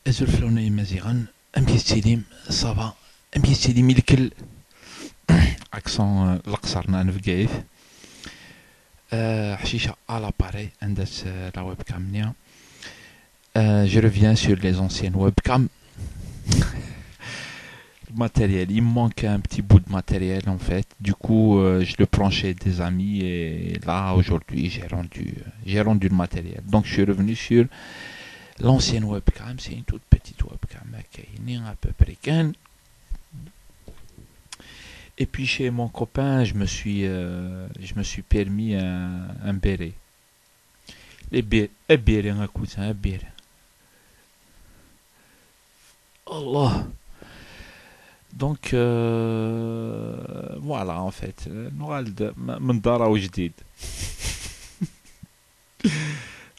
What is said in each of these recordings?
أزرفلوني مزيغا أمبي ستيليم صافا أمبي ستيليم الكل أكسون القصر نانا في كايف حشيشة à l'appareil عندس la webcam نيا je reviens sur les anciennes webcams. Le matériel, il me manque un petit bout de matériel en fait. Du coup, je le prends chez des amis et là aujourd'hui j'ai rendu le matériel. Donc je suis revenu sur l'ancienne webcam. C'est une toute petite webcam qui est à peu près qu'un. Et puis chez mon copain, je me suis permis un béret. Un béret, un cousin, un béret. Allah. Donc voilà en fait نوالد من دارا وجديد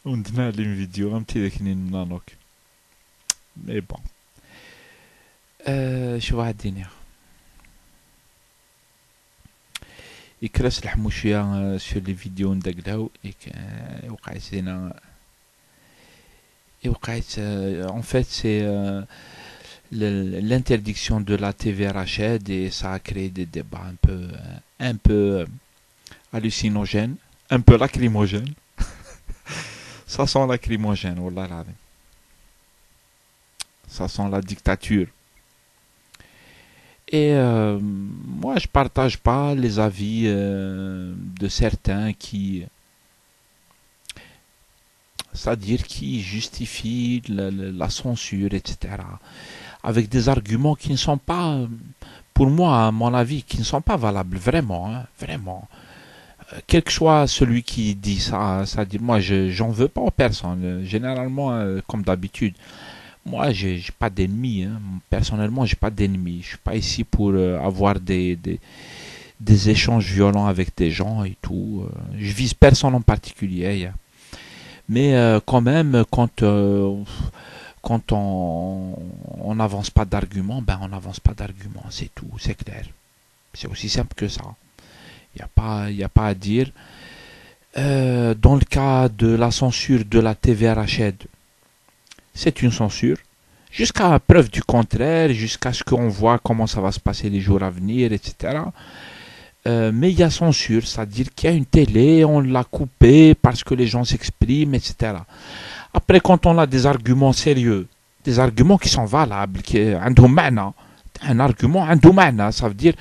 وندنا لي فيديو غمتي ذاكني نانوك مي بون شو واحد الدنيا يكرس لحمو شويه سور لي فيديو ندقلاو وقعت لينا وقعت en fait c'est l'interdiction de la TV Rachid et ça a créé des débats un peu hallucinogènes, un peu lacrymogènes. Ça sent lacrymogène, wallah l'azim. Ça sent la dictature. Et moi, je partage pas les avis de certains c'est-à-dire qui justifient la censure, etc. avec des arguments qui ne sont pas, pour moi, à mon avis, qui ne sont pas valables, vraiment, hein, vraiment. Quel que soit celui qui dit ça, c'est-à-dire, moi, j'en veux pas aux personnes. Généralement, comme d'habitude, moi, j'ai pas d'ennemis. Hein. Personnellement, j'ai pas d'ennemis. Je suis pas ici pour avoir des échanges violents avec des gens et tout. Je vise personne en particulier. Hein. Mais quand même, quand on n'avance pas d'argument, ben on n'avance pas d'argument, c'est tout, c'est clair. C'est aussi simple que ça. Il y a pas à dire. Dans le cas de la censure de la TV Rachid, c'est une censure. Jusqu'à preuve du contraire, jusqu'à ce qu'on voit comment ça va se passer les jours à venir, etc. Mais il y a censure, c'est-à-dire qu'il y a une télé, on l'a coupée parce que les gens s'expriment, etc. Après, quand on a des arguments sérieux, des arguments qui sont valables, qui عندهم معنى, un argument عنده معنى, ça veut dire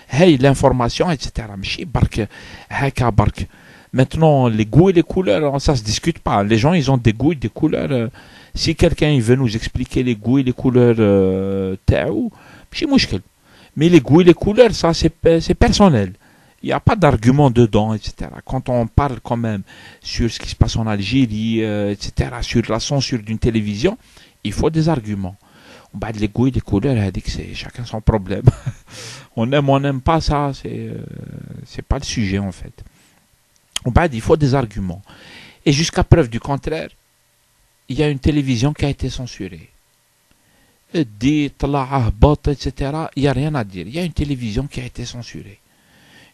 hey l'information, etc. ماشي برك هكا برك. Maintenant, les goûts et les couleurs, ça se discute pas. Les gens, ils ont des goûts et des couleurs. Si quelqu'un il veut nous expliquer les goûts et les couleurs تاعو, ماشي مشكل. Mais les goûts et les couleurs, ça c'est personnel. Il n'y a pas d'argument dedans, etc. Quand on parle quand même sur ce qui se passe en Algérie, etc., sur la censure d'une télévision, il faut des arguments. Bah, les goûts et les couleurs, elle dit que c'est chacun son problème. On n'aime pas ça, c'est pas le sujet en fait. Bah, il faut des arguments. Et jusqu'à preuve du contraire, il y a une télévision qui a été censurée. Dit, etc. Il n'y a rien à dire. Il y a une télévision qui a été censurée.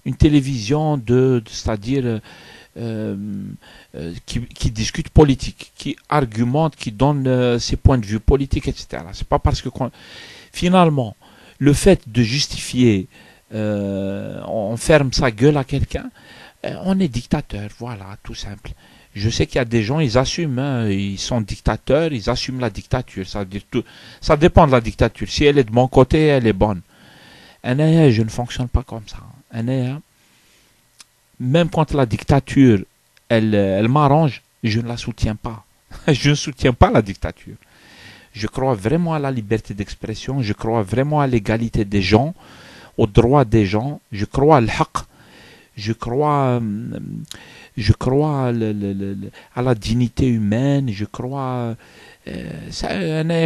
Une télévision c'est-à-dire qui discute politique, qui argumente, qui donne ses points de vue politiques, etc. C'est pas parce que finalement le fait de justifier, on ferme sa gueule à quelqu'un, on est dictateur, voilà, tout simple. Je sais qu'il y a des gens, ils assument, hein, ils sont dictateurs, ils assument la dictature. Ça veut dire tout, ça dépend de la dictature. Si elle est de mon côté, elle est bonne. Je ne fonctionne pas comme ça. Même quand la dictature, elle m'arrange, je ne la soutiens pas. Je ne soutiens pas la dictature. Je crois vraiment à la liberté d'expression, je crois vraiment à l'égalité des gens, aux droits des gens, je crois à l'haq, je crois à la dignité humaine, je crois...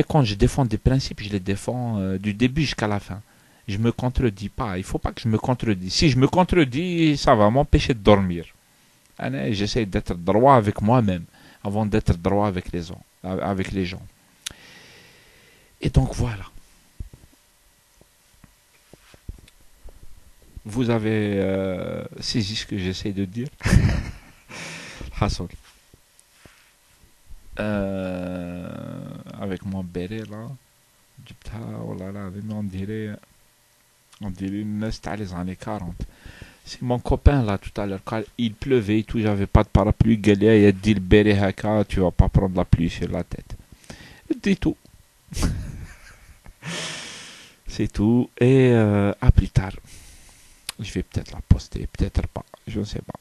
quand je défends des principes, je les défends du début jusqu'à la fin. Je me contredis pas. Il faut pas que je me contredise. Si je me contredis, ça va m'empêcher de dormir. J'essaie d'être droit avec moi-même avant d'être droit avec les gens. Et donc voilà. Vous avez saisi ce que j'essaie de dire. Hassol. avec mon béret là. Oh là là, on dirait une nest à les années 40. C'est mon copain là tout à l'heure, quand il pleuvait et tout, j'avais pas de parapluie, Galia, il a dit le béret haka, tu vas pas prendre la pluie sur la tête. C'est tout. C'est tout. Et à plus tard. Je vais peut-être la poster, peut-être pas. Je ne sais pas.